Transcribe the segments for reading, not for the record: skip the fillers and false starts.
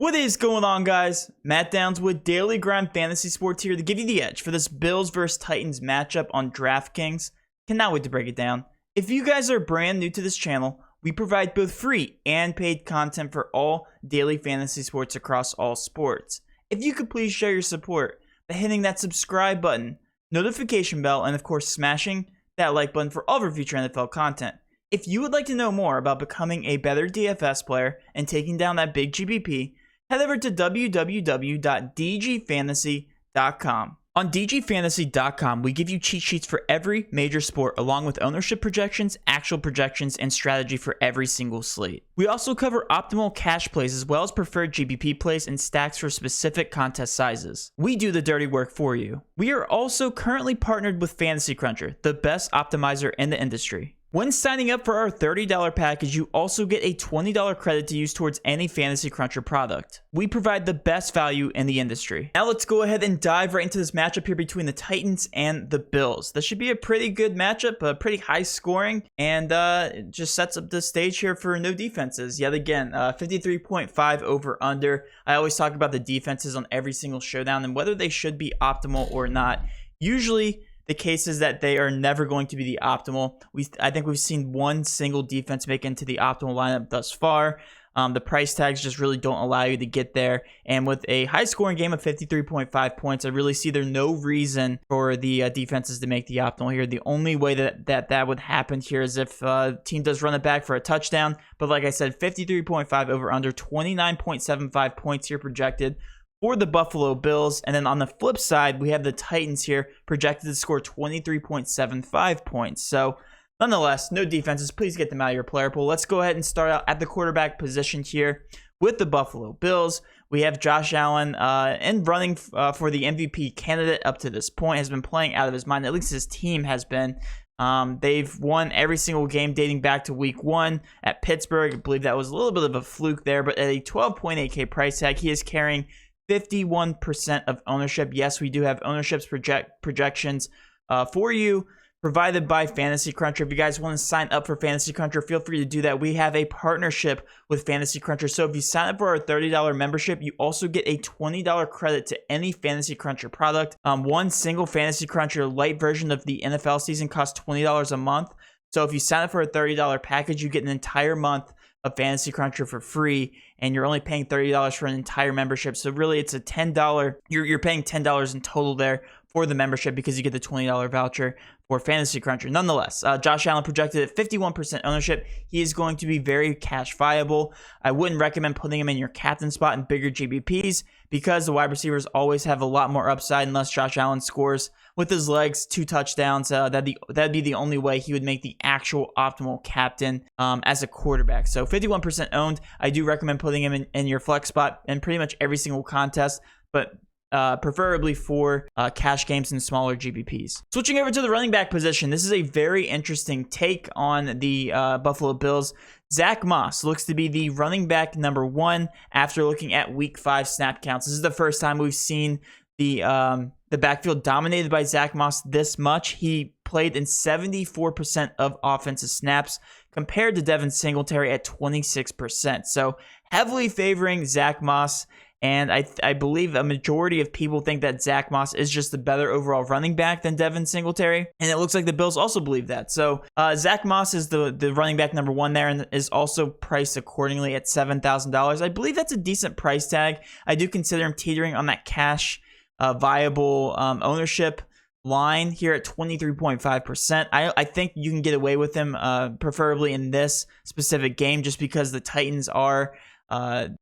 What is going on, guys? Matt Downs with Daily Grind Fantasy Sports here to give you the edge for this Bills vs. Titans matchup on DraftKings. Cannot wait to break it down. If you guys are brand new to this channel, we provide both free and paid content for all daily fantasy sports across all sports. If you could please show your support by hitting that subscribe button, notification bell, and of course smashing that like button for all of our future NFL content. If you would like to know more about becoming a better DFS player and taking down that big GBP, head over to www.dgfantasy.com. On dgfantasy.com, we give you cheat sheets for every major sport along with ownership projections, actual projections, and strategy for every single slate. We also cover optimal cash plays as well as preferred GBP plays and stacks for specific contest sizes. We do the dirty work for you. We are also currently partnered with Fantasy Cruncher, the best optimizer in the industry. When signing up for our $30 package, you also get a $20 credit to use towards any Fantasy Cruncher product. We provide the best value in the industry. Now let's go ahead and dive right into this matchup here between the Titans and the Bills. This should be a pretty good matchup, pretty high scoring, and it just sets up the stage here for no defenses. Yet again, 53.5 over under. I always talk about the defenses on every single showdown and whether they should be optimal or not. Usually, the case is that they are never going to be the optimal. I think we've seen one single defense make into the optimal lineup thus far. The price tags just really don't allow you to get there. And with a high scoring game of 53.5 points, I really see there's no reason for the defenses to make the optimal here. The only way that would happen here is if team does run it back for a touchdown. But like I said, 53.5 over under, 29.75 points here projected for the Buffalo Bills. And then on the flip side, we have the Titans here projected to score 23.75 points. So nonetheless, no defenses. Please get them out of your player pool. Let's go ahead and start out at the quarterback position here with the Buffalo Bills. We have Josh Allen in running for the MVP candidate up to this point. Has been playing out of his mind. At least his team has been. They've won every single game dating back to week 1 at Pittsburgh. I believe that was a little bit of a fluke there, but at a 12.8K price tag, he is carrying 51% of ownership. Yes, we do have ownerships projections for you provided by Fantasy Cruncher. If you guys want to sign up for Fantasy Cruncher, feel free to do that. We have a partnership with Fantasy Cruncher. So if you sign up for our $30 membership, you also get a $20 credit to any Fantasy Cruncher product. One single Fantasy Cruncher light version of the NFL season costs $20 a month. So if you sign up for a $30 package, you get an entire month of Fantasy Cruncher for free, and you're only paying $30 for an entire membership. So really, it's a $10. You're paying $10 in total there for the membership because you get the $20 voucher for Fantasy Cruncher. Nonetheless, Josh Allen projected at 51% ownership. He is going to be very cash viable. I wouldn't recommend putting him in your captain spot in bigger GBPs because the wide receivers always have a lot more upside unless Josh Allen scores with his legs 2 touchdowns. That'd be the only way he would make the actual optimal captain as a quarterback. So 51% owned. I do recommend putting him in your flex spot in pretty much every single contest, but preferably for cash games and smaller GBPs. Switching over to the running back position, this is a very interesting take on the Buffalo Bills. Zach Moss looks to be the running back number 1 after looking at week 5 snap counts. This is the first time we've seen the backfield dominated by Zach Moss this much. He played in 74% of offensive snaps compared to Devin Singletary at 26%. So heavily favoring Zach Moss. And I believe a majority of people think that Zach Moss is just the better overall running back than Devin Singletary. And it looks like the Bills also believe that. So Zach Moss is the running back number 1 there and is also priced accordingly at $7,000. I believe that's a decent price tag. I do consider him teetering on that cash viable ownership line here at 23.5%. I think you can get away with him preferably in this specific game just because the Titans are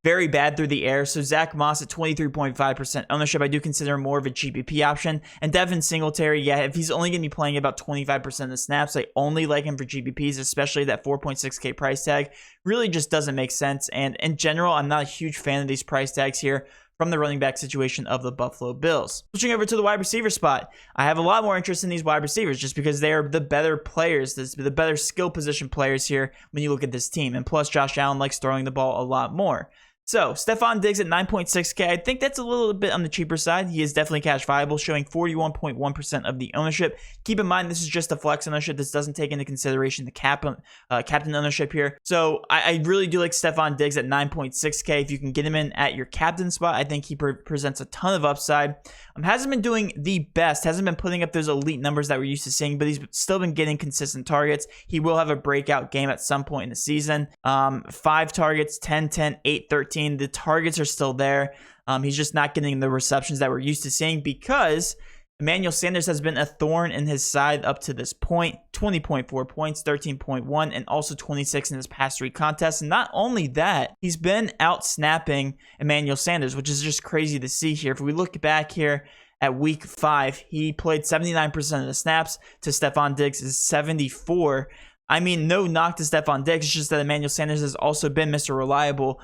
very bad through the air. So Zach Moss at 23.5% ownership, I do consider more of a GBP option. And Devin Singletary, yeah, if he's only going to be playing about 25% of the snaps, I only like him for GBPs, especially that 4.6K price tag. Really just doesn't make sense. And in general, I'm not a huge fan of these price tags here from the running back situation of the Buffalo Bills. Switching over to the wide receiver spot, I have a lot more interest in these wide receivers just because they are the better players, the better skill position players here when you look at this team. And plus, Josh Allen likes throwing the ball a lot more. So, Stephon Diggs at 9.6K. I think that's a little bit on the cheaper side. He is definitely cash viable, showing 41.1% of the ownership. Keep in mind, this is just a flex ownership. This doesn't take into consideration the captain ownership here. So, I really do like Stephon Diggs at 9.6K. If you can get him in at your captain spot, I think he presents a ton of upside. Hasn't been doing the best. Hasn't been putting up those elite numbers that we're used to seeing, but he's still been getting consistent targets. He will have a breakout game at some point in the season. 5 targets, 10, 10, 8, 13. The targets are still there. He's just not getting the receptions that we're used to seeing because Emmanuel Sanders has been a thorn in his side up to this point. 20.4 points, 13.1, and also 26 in his past 3 contests. And not only that, he's been out snapping Emmanuel Sanders, which is just crazy to see here. If we look back here at week 5, he played 79% of the snaps to Stephon Diggs' 74. I mean, no knock to Stephon Diggs. It's just that Emmanuel Sanders has also been Mr. Reliable,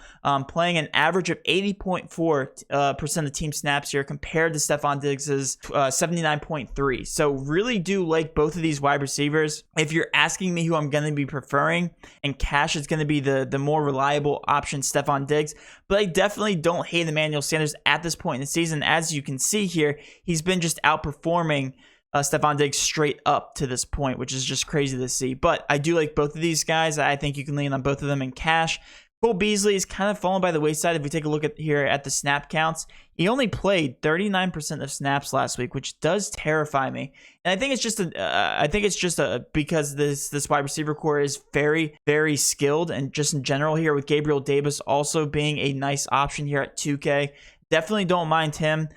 playing an average of 80.4% of team snaps here compared to Stephon Diggs' 79.3. So really do like both of these wide receivers. If you're asking me who I'm going to be preferring, and cash is going to be the more reliable option, Stephon Diggs. But I definitely don't hate Emmanuel Sanders at this point in the season. As you can see here, he's been just outperforming Stephon Diggs straight up to this point, which is just crazy to see. But I do like both of these guys. I think you can lean on both of them in cash. Cole Beasley is kind of fallen by the wayside. If we take a look at here at the snap counts, he only played 39% of snaps last week, which does terrify me. And I think it's just because this wide receiver core is very, very skilled, and just in general here with Gabriel Davis also being a nice option here at 2K. Definitely don't mind him.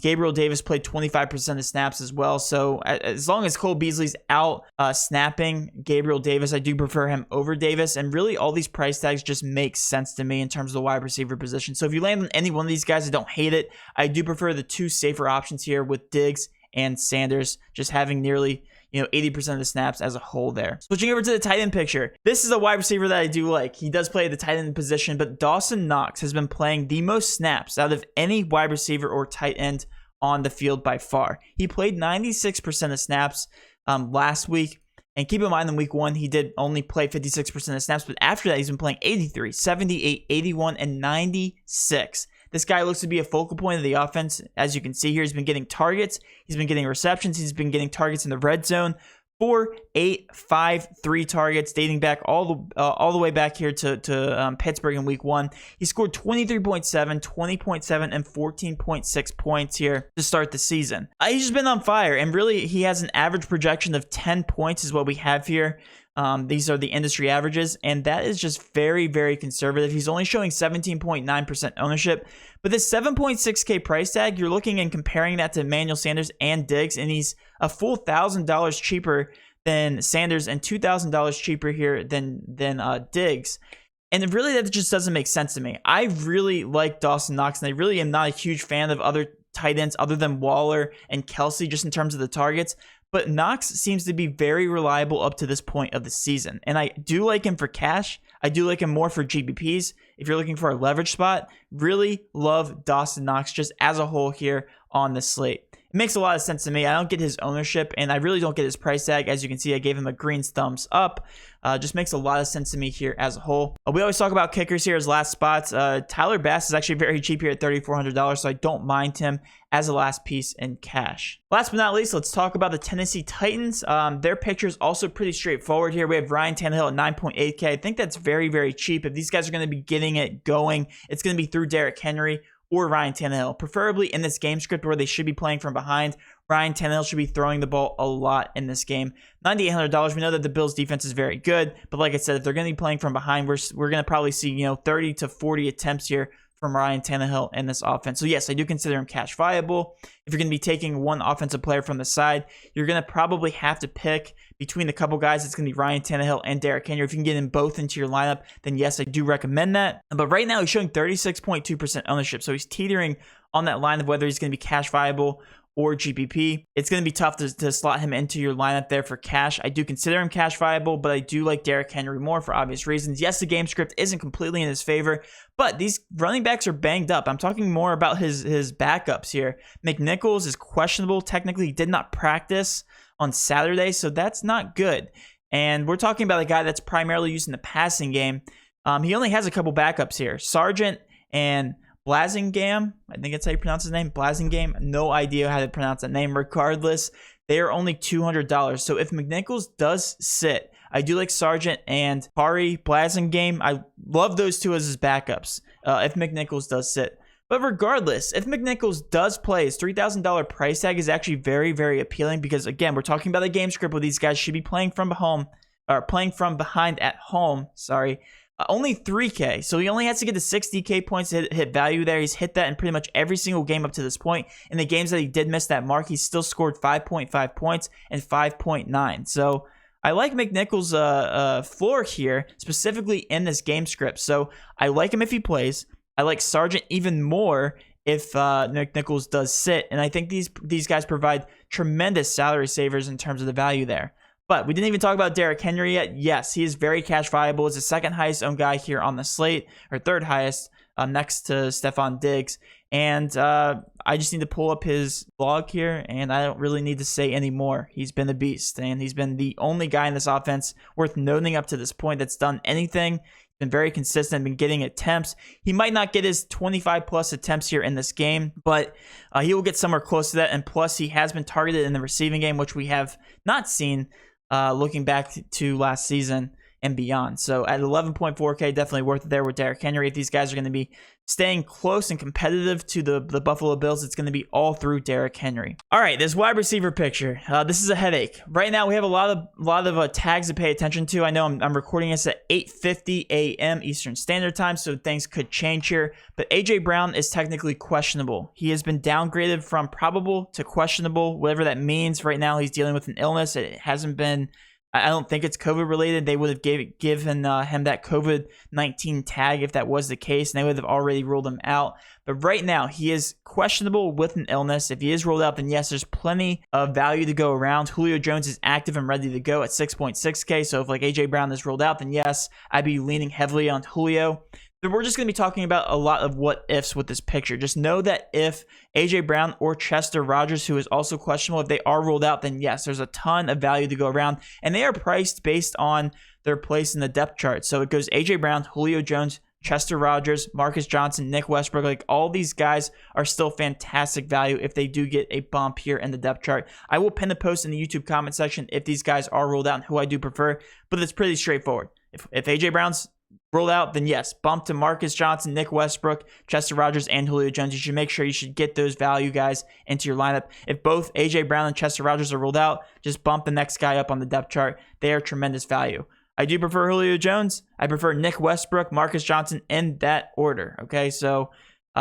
Gabriel Davis played 25% of snaps as well. So as long as Cole Beasley's out snapping Gabriel Davis, I do prefer him over Davis. And really all these price tags just make sense to me in terms of the wide receiver position. So if you land on any one of these guys, I don't hate it. I do prefer the 2 safer options here with Diggs and Sanders, just having nearly 80% of the snaps as a whole there. Switching over to the tight end picture. This is a wide receiver that I do like. He does play the tight end position, but Dawson Knox has been playing the most snaps out of any wide receiver or tight end on the field by far. He played 96% of snaps last week. And keep in mind, in week 1, he did only play 56% of snaps, but after that, he's been playing 83, 78, 81, and 96. This guy looks to be a focal point of the offense. As you can see here, he's been getting targets. He's been getting receptions. He's been getting targets in the red zone. 4, 8, 5, 3 targets dating back all the way back here to Pittsburgh in week 1. He scored 23.7, 20.7, and 14.6 points here to start the season. He's just been on fire, and really he has an average projection of 10 points is what we have here. These are the industry averages, and that is just very, very conservative. He's only showing 17.9% ownership, but this 7.6K price tag, you're looking and comparing that to Emmanuel Sanders and Diggs, and he's a full $1,000 cheaper than Sanders and $2,000 cheaper here than Diggs. And really, that just doesn't make sense to me. I really like Dawson Knox, and I really am not a huge fan of other tight ends other than Waller and Kelsey, just in terms of the targets. But Knox seems to be very reliable up to this point of the season. And I do like him for cash. I do like him more for GPPs. If you're looking for a leverage spot, really love Dawson Knox just as a whole here on the slate. It makes a lot of sense to me. I don't get his ownership, and I really don't get his price tag. As you can see, I gave him a green thumbs up. Just makes a lot of sense to me here as a whole. We always talk about kickers here as last spots. Tyler Bass is actually very cheap here at $3,400, so I don't mind him as a last piece in cash. Last but not least, let's talk about the Tennessee Titans. Their picture is also pretty straightforward here. We have Ryan Tannehill at 9.8K. I think that's very, very cheap. If these guys are going to be getting it going, it's going to be through Derrick Henry or Ryan Tannehill, preferably in this game script where they should be playing from behind. Ryan Tannehill should be throwing the ball a lot in this game. $9,800. We know that the Bills defense is very good, but like I said, if they're going to be playing from behind, we're going to probably see 30 to 40 attempts here from Ryan Tannehill in this offense. So yes, I do consider him cash viable. If you're going to be taking one offensive player from the side, you're going to probably have to pick between the couple guys. It's going to be Ryan Tannehill and Derrick Henry. If you can get them both into your lineup, then yes, I do recommend that. But right now he's showing 36.2% ownership. So he's teetering on that line of whether he's going to be cash viable or GPP. It's going to be tough to slot him into your lineup there for cash. I do consider him cash viable, but I do like Derrick Henry more for obvious reasons. Yes, the game script isn't completely in his favor, but these running backs are banged up. I'm talking more about his backups here. McNichols is questionable. Technically, he did not practice on Saturday, so that's not good. And we're talking about a guy that's primarily used in the passing game. He only has a couple backups here. Sargent and Blasingame, I think that's how you pronounce his name. Blasingame, no idea how to pronounce that name. Regardless, they are only $200. So if McNichols does sit, I do like Sargent and Blasingame. I love those two as his backups if McNichols does sit. But regardless, if McNichols does play, his $3,000 price tag is actually very, very appealing because, again, we're talking about a game script where these guys should be playing from home, or playing from behind at home, sorry. Only 3K, so he only has to get to 60K points to hit value there. He's hit that in pretty much every single game up to this point. In the games that he did miss that mark, he still scored 5.5 points and 5.9. So I like McNichols' floor here, specifically in this game script. So I like him if he plays. I like Sargent even more if McNichols does sit. And I think these guys provide tremendous salary savers in terms of the value there. But we didn't even talk about Derrick Henry yet. Yes, he is very cash viable. He's the second highest owned guy here on the slate, or third highest, next to Stephon Diggs. And I just need to pull up his blog here, and I don't really need to say any more. He's been a beast, and he's been the only guy in this offense worth noting up to this point that's done anything. He's been very consistent, been getting attempts. He might not get his 25-plus attempts here in this game, but he will get somewhere close to that. And plus, he has been targeted in the receiving game, which we have not seen looking back to last season and beyond. So at 11.4K, definitely worth it there with Derrick Henry. If these guys are going to be staying close and competitive to the Buffalo Bills, it's going to be all through Derrick Henry. All right, this wide receiver picture. This is a headache. Right now, we have a lot of tags to pay attention to. I know I'm recording this at 8:50 a.m. Eastern Standard Time, so things could change here. But A.J. Brown is technically questionable. He has been downgraded from probable to questionable, whatever that means. Right now, he's dealing with an illness. It hasn't been... I don't think it's COVID related. They would have given him that COVID-19 tag if that was the case, and they would have already ruled him out. But right now, he is questionable with an illness. If he is ruled out, then yes, there's plenty of value to go around. Julio Jones is active and ready to go at 6.6K. So if like A.J. Brown is ruled out, then yes, I'd be leaning heavily on Julio. But we're just going to be talking about a lot of what ifs with this picture. Just know that if A.J. Brown or Chester Rogers, who is also questionable, if they are ruled out, then yes, there's a ton of value to go around. And they are priced based on their place in the depth chart. So it goes A.J. Brown, Julio Jones, Chester Rogers, Marcus Johnson, Nick Westbrook. Like all these guys are still fantastic value if they do get a bump here in the depth chart. I will pin the post in the YouTube comment section if these guys are ruled out and who I do prefer. But it's pretty straightforward. If A.J. Brown's ruled out, then yes, bump to Marcus Johnson, Nick Westbrook, Chester Rogers, and Julio Jones. You should make sure you should get those value guys into your lineup. If both A.J. Brown and Chester Rogers are ruled out, just bump the next guy up on the depth chart. They are tremendous value. I do prefer Julio Jones. I prefer Nick Westbrook, Marcus Johnson in that order. Okay, so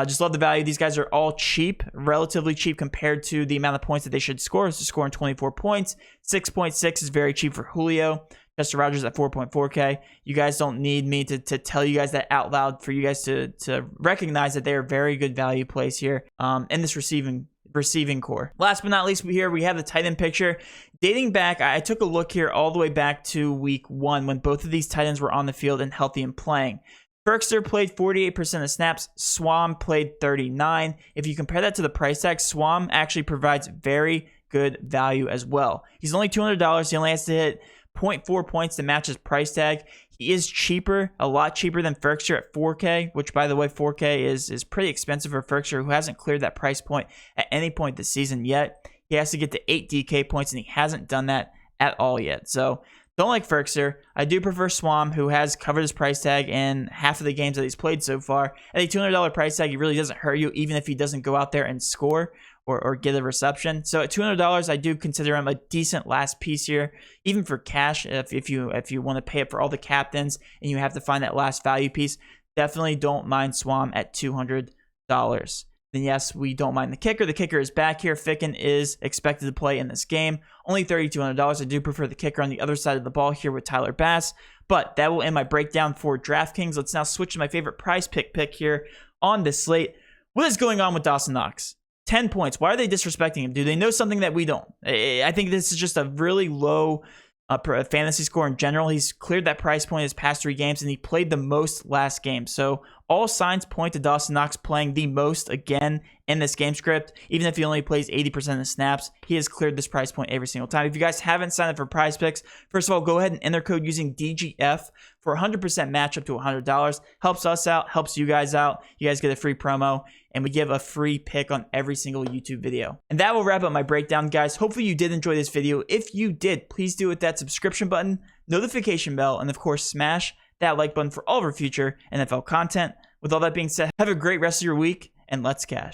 just love the value. These guys are all cheap, relatively cheap compared to the amount of points that they should score. So scoring 24 points. 6.6 is very cheap for Julio. Chester Rogers at 4.4K. You guys don't need me to tell you guys that out loud for you guys to recognize that they are very good value plays here in this receiving core. Last but not least, here we have the tight end picture. Dating back, I took a look here all the way back to week 1 when both of these tight ends were on the field and healthy and playing. Ferkster played 48% of snaps. Swam played 39%. If you compare that to the price tag, Swam actually provides very good value as well. He's only $200. He only has to hit 0.4 points to match his price tag. He is cheaper, a lot cheaper than Ferkster at 4K, which by the way, 4K is pretty expensive for Ferkster, who hasn't cleared that price point at any point this season yet. He has to get to 8 DK points, and he hasn't done that at all yet. So don't like Ferkster. I do prefer Swam, who has covered his price tag in half of the games that he's played so far. At a $200 price tag, he really doesn't hurt you, even if he doesn't go out there and score or get a reception. So at $200, I do consider him a decent last piece here, even for cash. If you want to pay up for all the captains and you have to find that last value piece, definitely don't mind Swam at $200. Then yes, we don't mind the kicker. The kicker is back here. Ficken is expected to play in this game. Only $3,200. I do prefer the kicker on the other side of the ball here with Tyler Bass. But that will end my breakdown for DraftKings. Let's now switch to my favorite prize pick here on this slate. What is going on with Dawson Knox? 10 points. Why are they disrespecting him? Do they know something that we don't? I think this is just a really low fantasy score in general. He's cleared that price point his past 3 games, and he played the most last game. So All signs point to Dawson Knox playing the most again in this game script. Even if he only plays 80% of the snaps, he has cleared this price point every single time. If you guys haven't signed up for PrizePicks, first of all, go ahead and enter code using DGF for a 100% match up to $100. Helps us out, helps you guys out. You guys get a free promo, and we give a free pick on every single YouTube video. And that will wrap up my breakdown, guys. Hopefully you did enjoy this video. If you did, please do it with that subscription button, notification bell, and of course, smash that like button for all of our future NFL content. With all that being said, have a great rest of your week, and let's cash.